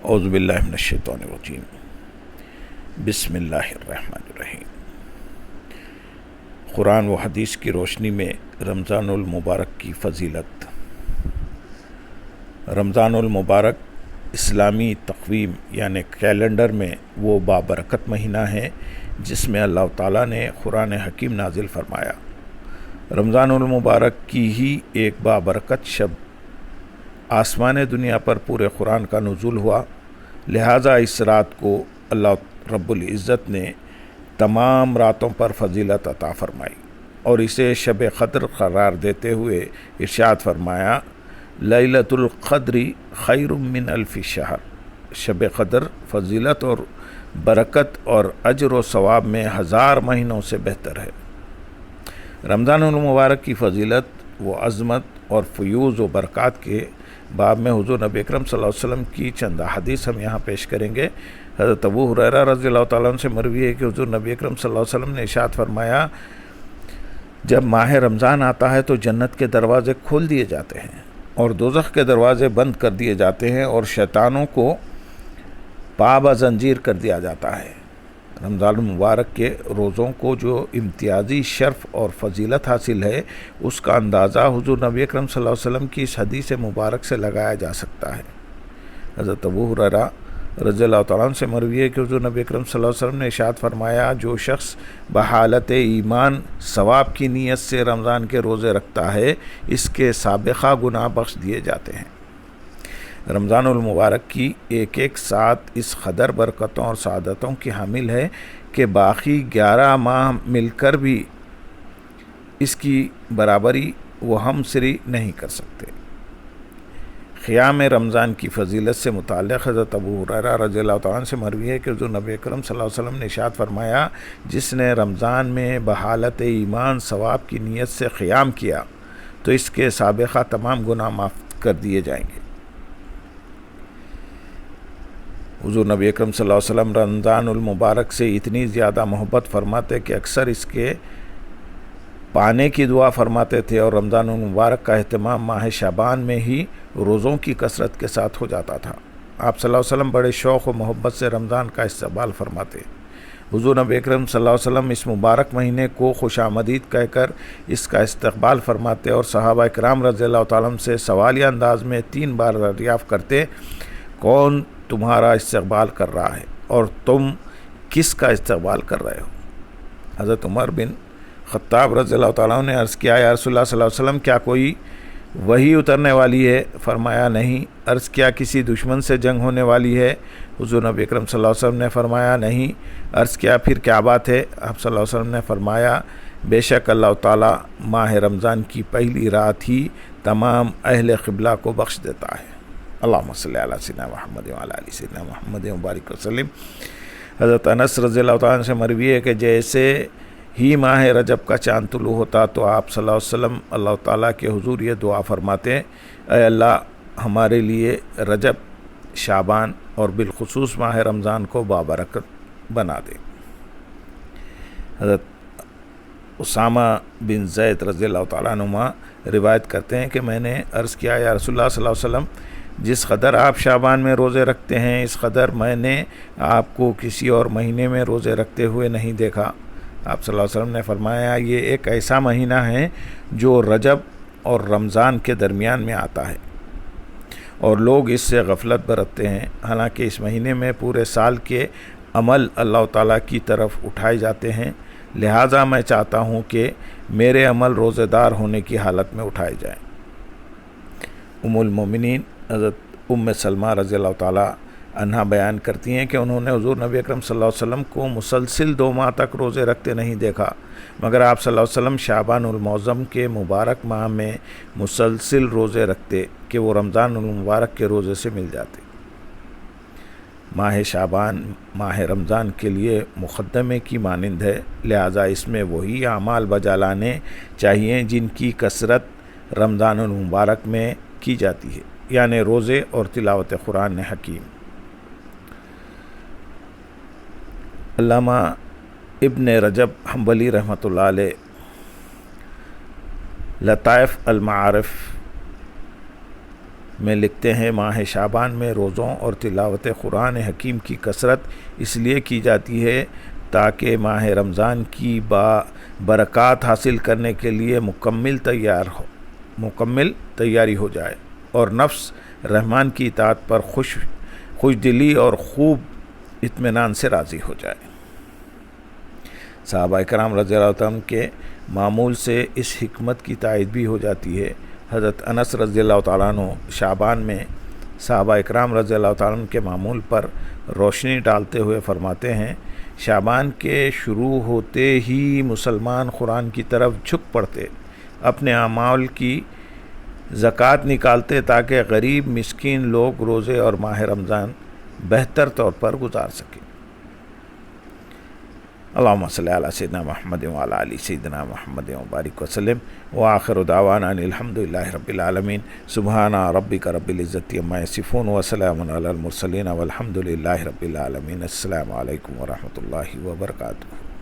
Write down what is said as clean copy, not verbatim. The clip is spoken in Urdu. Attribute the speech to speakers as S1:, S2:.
S1: اعوذ باللہ من الشیطان الرجیم بسم اللہ الرحمن الرحیم۔ قرآن و حدیث کی روشنی میں رمضان المبارک کی فضیلت۔ رمضان المبارک اسلامی تقویم یعنی کیلنڈر میں وہ بابرکت مہینہ ہے جس میں اللہ تعالیٰ نے قرآن حکیم نازل فرمایا۔ رمضان المبارک کی ہی ایک بابرکت شب آسمان دنیا پر پورے قرآن کا نزول ہوا، لہٰذا اس رات کو اللہ رب العزت نے تمام راتوں پر فضیلت عطا فرمائی اور اسے شب قدر قرار دیتے ہوئے ارشاد فرمایا، لیلۃ القدر خیر من الف شہر۔ شب قدر فضیلت اور برکت اور اجر و ثواب میں 1000 مہینوں سے بہتر ہے۔ رمضان المبارک کی فضیلت و عظمت اور فیوز و برکات کے باب میں حضور نبی اکرم صلی اللہ علیہ وسلم کی چند حدیث ہم یہاں پیش کریں گے۔ حضرت ابو ہریرہ رضی اللہ تعالیٰ عنہ سے مروی ہے کہ حضور نبی اکرم صلی اللہ علیہ وسلم نے ارشاد فرمایا، جب ماہ رمضان آتا ہے تو جنت کے دروازے کھول دیے جاتے ہیں اور دوزخ کے دروازے بند کر دیے جاتے ہیں اور شیطانوں کو پابند زنجیر کر دیا جاتا ہے۔ رمضان المبارک کے روزوں کو جو امتیازی شرف اور فضیلت حاصل ہے اس کا اندازہ حضور نبی اکرم صلی اللہ علیہ وسلم کی اس حدیث مبارک سے لگایا جا سکتا ہے۔ حضرت ابو ہریرہ رضی اللہ تعالیٰ عنہ سے مروی ہے کہ حضور نبی اکرم صلی اللہ علیہ وسلم نے ارشاد فرمایا، جو شخص بحالت ایمان ثواب کی نیت سے رمضان کے روزے رکھتا ہے اس کے سابقہ گناہ بخش دیے جاتے ہیں۔ رمضان المبارک کی ایک ایک ساتھ اس قدر برکتوں اور سعادتوں کی حامل ہے کہ باقی 11 ماہ مل کر بھی اس کی برابری وہ ہم سری نہیں کر سکتے۔ قیام رمضان کی فضیلت سے متعلق حضرت ابو ہریرہ رضی اللہ تعالیٰ عنہ سے مروی ہے کہ حضور نبی اکرم صلی اللہ علیہ وسلم نے ارشاد فرمایا، جس نے رمضان میں بحالت ایمان ثواب کی نیت سے قیام کیا تو اس کے سابقہ تمام گناہ معاف کر دیے جائیں گے۔ حضور نبی اکرم صلی اللہ علیہ وسلم رمضان المبارک سے اتنی زیادہ محبت فرماتے کہ اکثر اس کے پانے کی دعا فرماتے تھے اور رمضان المبارک کا اہتمام ماہ شعبان میں ہی روزوں کی کثرت کے ساتھ ہو جاتا تھا۔ آپ صلی اللہ علیہ وسلم بڑے شوق و محبت سے رمضان کا استقبال فرماتے۔ حضور نبی اکرم صلی اللہ علیہ وسلم اس مبارک مہینے کو خوش آمدید کہہ کر اس کا استقبال فرماتے اور صحابہ کرام رضی اللہ تعالیٰ عنہ سے سوالیہ انداز میں 3 بار دریافت کرتے، کون تمہارا استقبال کر رہا ہے اور تم کس کا استقبال کر رہے ہو؟ حضرت عمر بن خطاب رضی اللہ تعالیٰ عنہ نے عرض کیا، یا رسول اللہ صلی اللہ علیہ وسلم کیا کوئی وحی اترنے والی ہے؟ فرمایا نہیں۔ عرض کیا کسی دشمن سے جنگ ہونے والی ہے؟ حضور نبی اکرم صلی اللہ علیہ وسلم نے فرمایا نہیں۔ عرض کیا پھر کیا بات ہے؟ آپ صلی اللہ علیہ وسلم نے فرمایا، بے شک اللہ تعالیٰ ماہ رمضان کی پہلی رات ہی تمام اہل قبلہ کو بخش دیتا ہے۔ اللہم صلی علی سیدنا محمد وعلی آل سیدنا محمد وبارک وسلم۔ حضرت انس رضی اللہ تعالیٰ عنہ سے مروی ہے کہ جیسے ہی ماہ رجب کا چاند طلوع ہوتا تو آپ صلی اللہ علیہ وسلم اللہ تعالیٰ کے حضور یہ دعا فرماتے، اے اللہ ہمارے لیے رجب، شعبان اور بالخصوص ماہ رمضان کو بابرکت بنا دے۔ حضرت اسامہ بن زید رضی اللہ تعالیٰ عنہ روایت کرتے ہیں کہ میں نے عرض کیا، یا رسول اللہ صلی اللہ علیہ وسلم جس قدر آپ شعبان میں روزے رکھتے ہیں اس قدر میں نے آپ کو کسی اور مہینے میں روزے رکھتے ہوئے نہیں دیکھا۔ آپ صلی اللہ علیہ وسلم نے فرمایا، یہ ایک ایسا مہینہ ہے جو رجب اور رمضان کے درمیان میں آتا ہے اور لوگ اس سے غفلت برتتے ہیں، حالانکہ اس مہینے میں پورے سال کے عمل اللہ تعالیٰ کی طرف اٹھائے جاتے ہیں، لہٰذا میں چاہتا ہوں کہ میرے عمل روزے دار ہونے کی حالت میں اٹھائے جائیں۔ ام المومنین حضرت ام سلمہ رضی اللہ تعالیٰ عنہا بیان کرتی ہیں کہ انہوں نے حضور نبی اکرم صلی اللہ علیہ وسلم کو مسلسل 2 ماہ تک روزے رکھتے نہیں دیکھا، مگر آپ صلی اللہ علیہ وسلم شعبان المعظم کے مبارک ماہ میں مسلسل روزے رکھتے کہ وہ رمضان المبارک کے روزے سے مل جاتے۔ ماہ شعبان ماہ رمضان کے لیے مقدمے کی مانند ہے، لہٰذا اس میں وہی اعمال بجا لانے چاہیے جن کی کثرت رمضان المبارک میں کی جاتی ہے، یعنی روزے اور تلاوت قرآن حکیم۔ علامہ ابن رجب حنبلی رحمۃ اللہ علیہ لطائف المعارف میں لکھتے ہیں ماہ شعبان میں روزوں اور تلاوت قرآن حکیم کی کثرت اس لیے کی جاتی ہے تاکہ ماہ رمضان کی برکات حاصل کرنے کے لیے مکمل تیاری ہو جائے اور نفس رحمان کی اطاعت پر خوش دلی اور خوب اطمینان سے راضی ہو جائے۔ صحابہ کرام رضی اللہ عنہ کے معمول سے اس حکمت کی تائید بھی ہو جاتی ہے۔ حضرت انس رضی اللہ تعالیٰ عنہ شعبان میں صحابہ اکرام رضی اللہ تعالیٰ عنہ کے معمول پر روشنی ڈالتے ہوئے فرماتے ہیں، شعبان کے شروع ہوتے ہی مسلمان قرآن کی طرف جھک پڑتے، اپنے اعمال کی زکوٰۃ نکالتے تاکہ غریب مسکین لوگ روزے اور ماہ رمضان بہتر طور پر گزار سکیں۔ اللہم صلی علی سیدنا محمد وعلی آل سیدنا محمد وبارک وسلم وآخر دعوانا ان الحمدللہ رب العالمین سبحان ربک رب العزت عما یصفون وسلام علی المرسلین والحمدللہ رب العالمین۔ السلام علیکم ورحمۃ اللہ وبرکاتہ۔